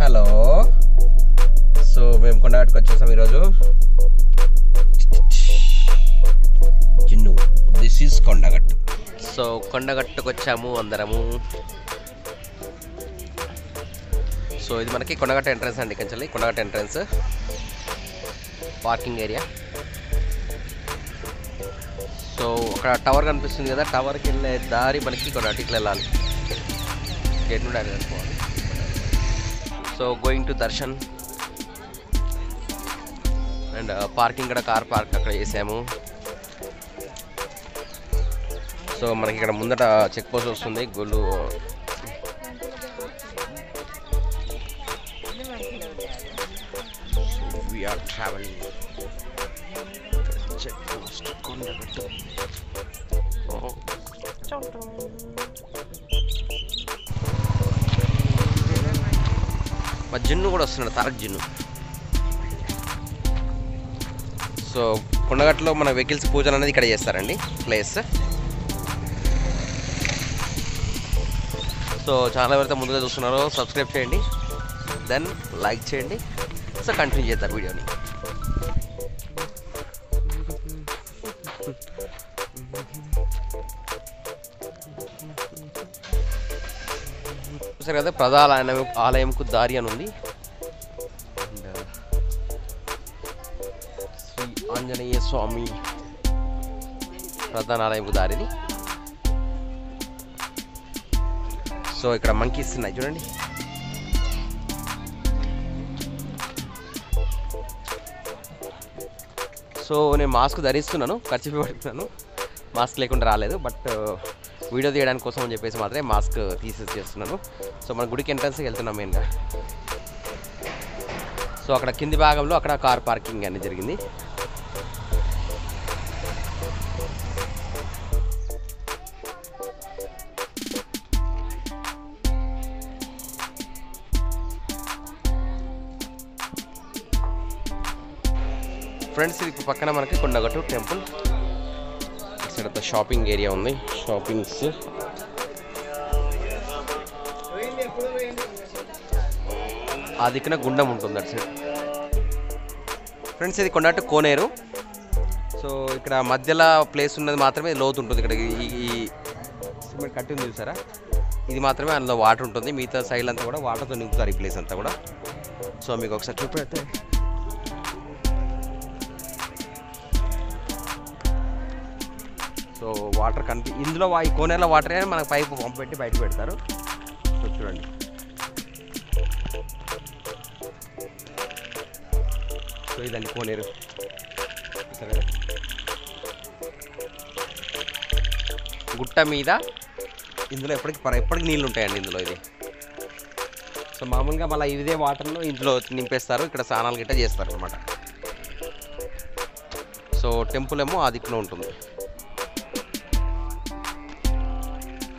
Hello. So మేము కొండగట్టుకు వచ్చేసాం ఈరోజు. Chinnu, this is Kondagattu. So కొండగట్టుకు వచ్చాము అందరము. సో ఇది మనకి కొండగట్టు ఎంట్రన్స్ అండి. కంచెల్లి Kondagattu entrance, parking area. So అక్కడ టవర్ కనిపిస్తుంది కదా, టవర్కి వెళ్ళే దారి మనకి కొండగట్టుకి వెళ్ళాలి. గేట్ నుండి వెళ్ళిపోవాలి. So going to darshan. And parking కూడా కార్ పార్క్ అక్కడ చేసాము. సో మనకి ఇక్కడ ముందట చెక్ పోస్ట్ వస్తుంది. గొల్లు we're travelling check post Kondagattu. మా జిన్ను కూడా వస్తున్నాడు, తారక్ జిన్ను. సో కొండగట్టులో మన వెహికల్స్ పూజలు అనేది ఇక్కడ చేస్తారండి, ప్లేస్. సో చాలా ఎవరైతే ముందుగా చూస్తున్నారో సబ్స్క్రైబ్ చేయండి, దెన్ లైక్ చేయండి. సో కంటిన్యూ చేద్దాం వీడియోని. చూసారు కదా, ప్రధాన ఆలయంకు దారి అని ఉంది. శ్రీ ఆంజనేయ స్వామి ప్రధాన ఆలయంకు దారిది. సో ఇక్కడ మంకీస్ ఉన్నాయి చూడండి. సో నేను మాస్క్ ధరిస్తున్నాను, ఖర్చు పడుతున్నాను. మాస్క్ లేకుండా రాలేదు, బట్ వీడియో తీయడానికి కోసం అని చెప్పేసి మాత్రమే మాస్క్ తీసేస్తున్నాను. సో మన గుడికి ఎంట్రన్స్కి వెళ్తున్నాం మెయిన్గా. సో అక్కడ కింది భాగంలో అక్కడ కార్ పార్కింగ్ అనేది జరిగింది. ఫ్రెండ్స్ ఇది పక్కన మనకి కొండగట్టు టెంపుల్. ఇక్కడ షాపింగ్ ఏరియా ఉంది, షాపింగ్స్. ఆ దిక్కున గుండం ఉంటుంది అటు సైడ్. ఫ్రెండ్స్ ఇది కొండగట్టు కోనేరు. సో ఇక్కడ మధ్యలో ప్లేస్ ఉన్నది మాత్రమే లోతు ఉంటుంది. ఇక్కడ ఈ సిమెంట్ కట్టి ఉంది చూసారా, ఇది మాత్రమే అందులో వాటర్ ఉంటుంది. మిగతా సైడ్ అంతా కూడా వాటర్తో నింపుతారు ఈ ప్లేస్ అంతా కూడా. సో మీకు ఒకసారి చూపెడితే సో వాటర్ ఇందులో ఈ కోనేరులో వాటర్ అయినా మనకు పైపు పంపు పెట్టి బయట పెడతారు. సో చూడండి, సో ఇదండి కోనేరు. గుట్ట మీద ఇందులో ఎప్పటికి నీళ్ళు ఉంటాయండి ఇందులో. ఇది సో మామూలుగా మళ్ళీ ఇదే వాటర్లో ఇందులో నింపేస్తారు. ఇక్కడ స్నానాలు గిట్ట చేస్తారు అనమాట. సో టెంపుల్ ఏమో ఆ దిక్కులో ఉంటుంది.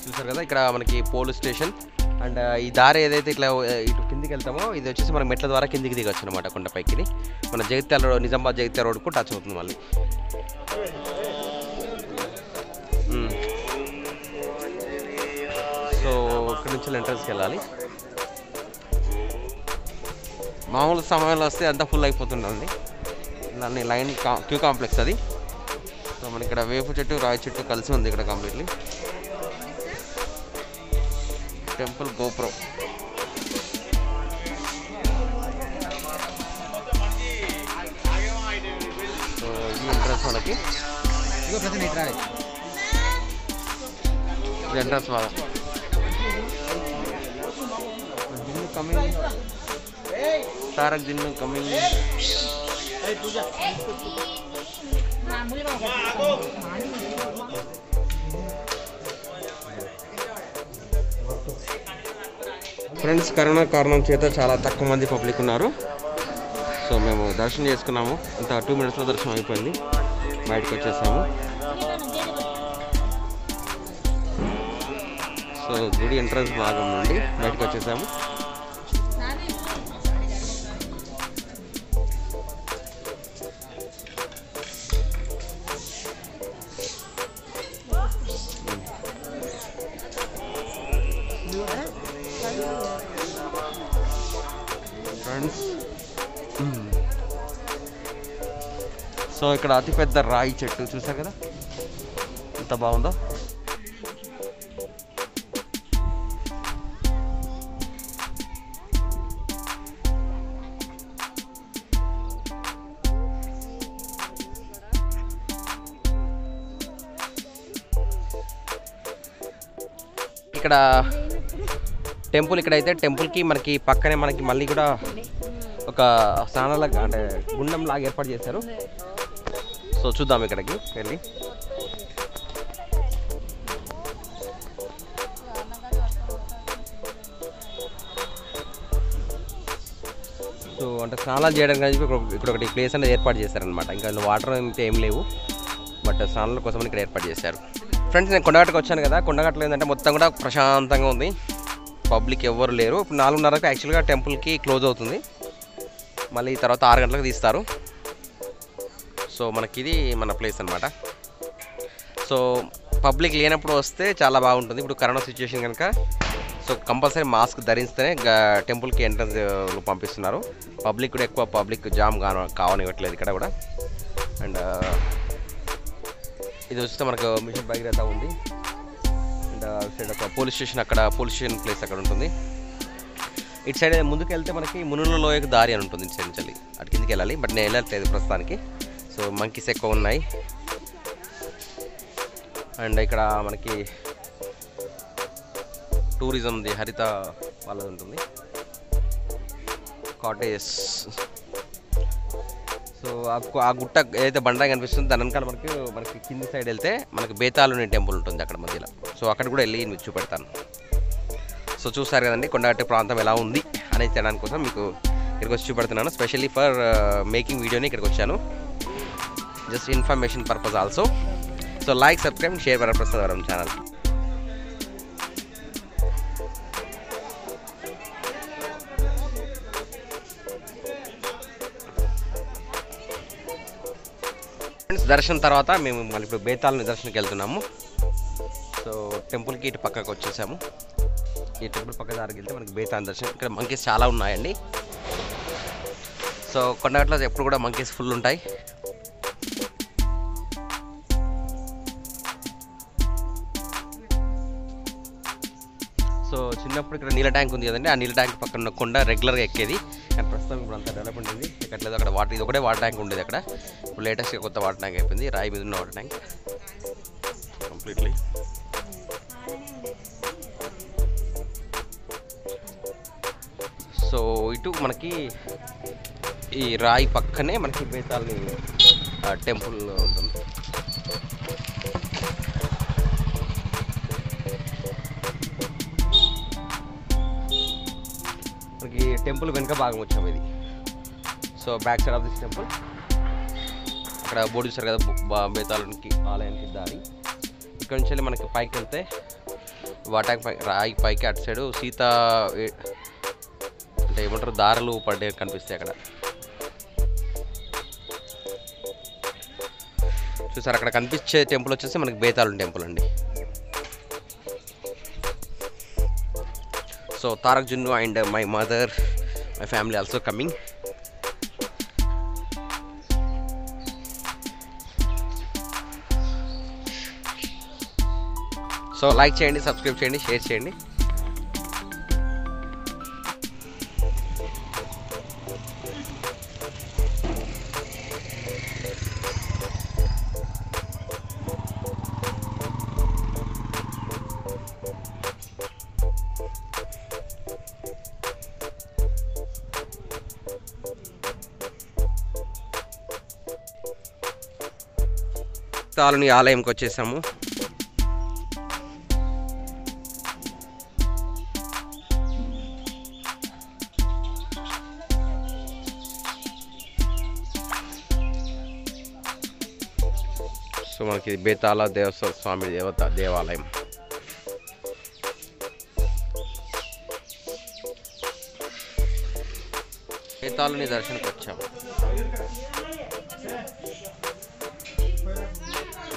చూసారు కదా, ఇక్కడ మనకి పోలీస్ స్టేషన్. అండ్ ఈ దారి ఏదైతే ఇట్లా ఇటు కిందికి వెళ్తామో ఇది వచ్చేసి మనకి మెట్ల ద్వారా కిందికి దిగొచ్చు అనమాట. కొండపైకి మన జగిత్యాల రోడ్, నిజామాబాద్ జగిత్యాల రోడ్కు టచ్ అవుతుంది మళ్ళీ. సో ఇక్కడ నుంచి ఎంట్రన్స్కి వెళ్ళాలి. మామూలు సమయంలో వస్తే అంతా ఫుల్ అయిపోతుంటుంది. దాన్ని లైన్ క్యూ కాంప్లెక్స్ అది. సో మనకి ఇక్కడ వేపు చెట్టు, రాయి చెట్టు కలిసి ఉంది ఇక్కడ కంప్లీట్లీ. టెంపుల్ గోపురం. సో ఈ ఎంట్రన్స్ మనకి ఎంట్రన్స్ బాగా gin coming, Tarak gin coming. Friends corona కారణం చేత చాలా తక్కువ మంది పబ్లిక్ ఉన్నారు. సో మేము దర్శనం చేసుకున్నాము. అంత 2 minutesలో దర్శనం అయిపోయింది. బయటకు వచ్చేసాము. సో గుడి ఎంట్రన్స్ భాగం నుండి బయటకు వచ్చేసాము. ఫ్రెండ్స్. సో ఇక్కడ అతిపెద్ద రాయి చెట్టు చూసారు కదా ఎంత బాగుందో. ఇక్కడ టెంపుల్ ఇక్కడైతే టెంపుల్కి మనకి పక్కనే మనకి మళ్ళీ కూడా ఒక స్నానాలకు అంటే గుండం లాగా ఏర్పాటు చేశారు. సో చూద్దాం ఇక్కడికి వెళ్ళి. సో అంటే స్నానాలు చేయడానికి కానీ ఇక్కడ ఒకటి ప్లేస్ అనేది ఏర్పాటు చేశారనమాట. ఇంకా వాటర్ అయితే ఏం లేవు, బట్ స్నానాల కోసం ఇక్కడ ఏర్పాటు చేశారు. ఫ్రెండ్స్ నేను కొండగట్టుకు వచ్చాను కదా, కొండగట్టులో ఏంటంటే మొత్తం కూడా ప్రశాంతంగా ఉంది, పబ్లిక్ ఎవ్వరు లేరు. ఇప్పుడు 4:30కు యాక్చువల్గా టెంపుల్కి క్లోజ్ అవుతుంది, మళ్ళీ తర్వాత 6 గంటలకు తీస్తారు. సో మనకి ఇది మన ప్లేస్ అనమాట. సో పబ్లిక్ లేనప్పుడు వస్తే చాలా బాగుంటుంది. ఇప్పుడు కరోనా సిచ్యువేషన్ కనుక సో కంపల్సరీ మాస్క్ ధరిస్తేనే టెంపుల్కి ఎంట్రన్స్ పంపిస్తున్నారు. పబ్లిక్ కూడా ఎక్కువ పబ్లిక్ జామ్ కావనివ్వట్లేదు ఇక్కడ కూడా. అండ్ ఇది వస్తే మనకు మిషన్ భగీరథ ఉంది. అండ్ సైడ్ ఒక పోలీస్ స్టేషన్, అక్కడ పోలీస్ స్టేషన్ ప్లేస్ అక్కడ ఉంటుంది. ఇటు సైడ్ ముందుకు వెళ్తే మనకి మునుల లోయకు దారి అని ఉంటుంది. ఇటు సైడ్ నుంచి అటు కిందికి వెళ్ళాలి, బట్ నేను వెళ్ళట్లేదు ప్రస్తుతానికి. సో మంకీస్ ఎక్కువ ఉన్నాయి. అండ్ ఇక్కడ మనకి టూరిజంది హరిత వాళ్ళది ఉంటుంది, కాటేజెస్. సో ఆ గుట్ట ఏదైతే బండరాయి కనిపిస్తుందో దాని వెనకాల మనకి కింది సైడ్ వెళ్తే మనకి బేతాళుని టెంపుల్ ఉంటుంది అక్కడ మధ్యలో. సో అక్కడ కూడా వెళ్ళి నేను చూపెడతాను. సో చూస్తారు కదండి కొండగట్టు ప్రాంతం ఎలా ఉంది అనేది చేయడానికి కోసం మీకు ఇక్కడికి వచ్చి చూపెడుతున్నాను. స్పెషల్లీ ఫర్ మేకింగ్ వీడియోని ఇక్కడికి వచ్చాను, just information purpose also. So like, subscribe, share Varaprasad వరం ఛానల్. దర్శనం తర్వాత మేము మళ్ళీ ఇప్పుడు బేతాళుని దర్శనంకి వెళ్తున్నాము. సో టెంపుల్కి ఇటు పక్కకు వచ్చేసాము. ఈ టెంపుల్ పక్క దారికి వెళ్తే మనకి బేతాళ దర్శనం. ఇక్కడ మంకీస్ చాలా ఉన్నాయండి. సో కొండగట్లో ఎప్పుడు కూడా మంకీస్ ఫుల్ ఉంటాయి. సో చిన్నప్పుడు ఇక్కడ నీళ్ళ ట్యాంక్ ఉంది కదండి, ఆ నీళ్ళ ట్యాంక్ పక్కన ఉన్న కొండ రెగ్యులర్గా ఎక్కేది. కానీ ప్రస్తుతం ఇప్పుడు అంత డెవలప్మెంట్ ఉంది, ఎక్కట్లేదు. అక్కడ వాటర్, ఇది ఒకటే వాటర్ ట్యాంక్ ఉండేది అక్కడ. ఇప్పుడు లేటెస్ట్గా కొత్త వాటర్ ట్యాంక్ అయిపోయింది, రాయి మీద ఉన్న వాటర్ ట్యాంక్ కంప్లీట్లీ. సో ఇటు మనకి ఈ రాయి పక్కనే మనకి బేతాళుని టెంపుల్ ఉంటుంది. మనకి టెంపుల్ వెనుక భాగం వచ్చాము ఇది. So back side of this temple అక్కడ బోర్డు చూసారు కదా, బేతాళునికి ఆలయానికి దారి. ఇక్కడ నుంచి వెళ్ళి మనకి పైకి వెళ్తే వాటాక్ పై రాయి పైకి అటు సైడు సీత అంటే ఏమంటారు దారులు పడ్డే కనిపిస్తాయి అక్కడ. చూసారు అక్కడ కనిపించే టెంపుల్ వచ్చేసి మనకి బేతాళుని టెంపుల్ అండి. సో తారక్ జున్ను and my mother, my family also coming. So like చేయండి, సబ్స్క్రైబ్ చేయండి, షేర్ చేయండి. బేతాళుని ఆలయంకి వచ్చేసాము. సో మనకి బేతాళ స్వామి దేవాలయం. బేతాళుని దర్శనకు వచ్చాము.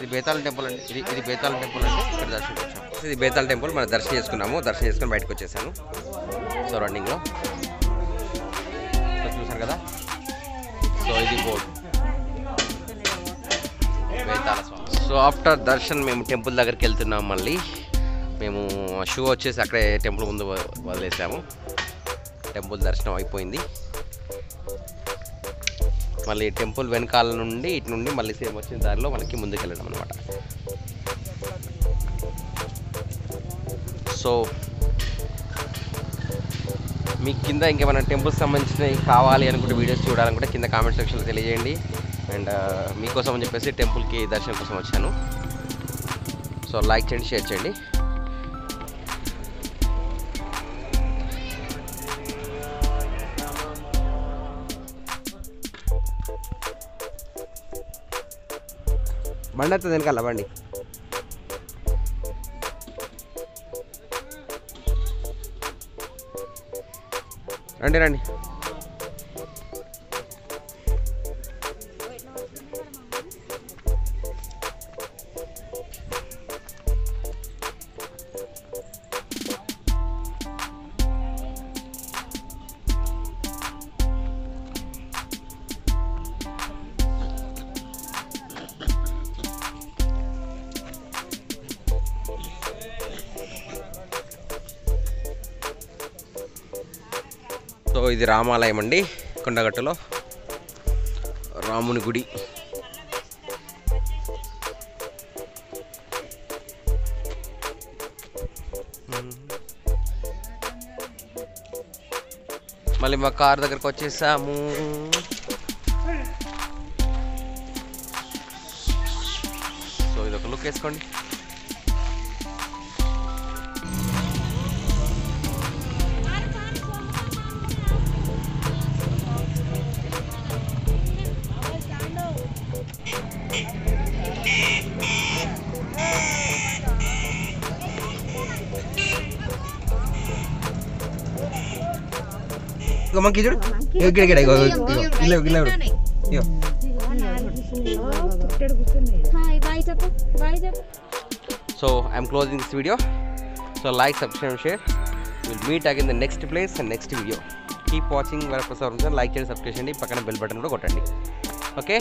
ఇది బేతాళ టెంపుల్ అండి, ఇది బేతాళ టెంపుల్ అండి. ఇక్కడ దర్శనకు వచ్చాము. ఇది బేతాళ టెంపుల్ మనం దర్శనం చేసుకున్నాము. దర్శనం చేసుకుని బయటకు వచ్చేసాను. సో రన్నింగ్లో కదా. సో ఇది బోర్డు వేతాల స్వామి. సో ఆఫ్టర్ దర్శన్ మేము టెంపుల్ దగ్గరికి వెళ్తున్నాం. మళ్ళీ మేము షూ వచ్చేసి అక్కడే టెంపుల్ ముందు వదిలేసాము. టెంపుల్ దర్శనం అయిపోయింది. మళ్ళీ టెంపుల్ వెనకాల నుండి ఇటు నుండి మళ్ళీ సేమ్ వచ్చిన దారిలో మనకి ముందుకు వెళ్ళడం అనమాట. సో మీకు కింద ఇంకేమైనా టెంపుల్స్ సంబంధించినవి కావాలి అనుకుంటే వీడియోస్ చూడాలనుకుంటే కింద కామెంట్ సెక్షన్లో తెలియజేయండి. అండ్ మీకోసం అని చెప్పేసి టెంపుల్కి దర్శనం కోసం వచ్చాను. సో లైక్ చేయండి, షేర్ చేయండి. బండి వస్తుంది వెనకాల బండి. రండి రండి. సో ఇది రామాలయం అండి, కొండగట్టులో రాముని గుడి. మళ్ళీ మా కార్ దగ్గరకు వచ్చేసాము. సో ఇదొక లుక్ వేసుకోండి. మంకీ చూడు, so I'm closing this video. So like, subscribe, share. Will meet again the next place and next video. Keep watching. Like చేయండి, సబ్స్క్రైబ్ చేయండి, పక్కన బెల్ బటన్ కూడా కొట్టండి. ఓకే.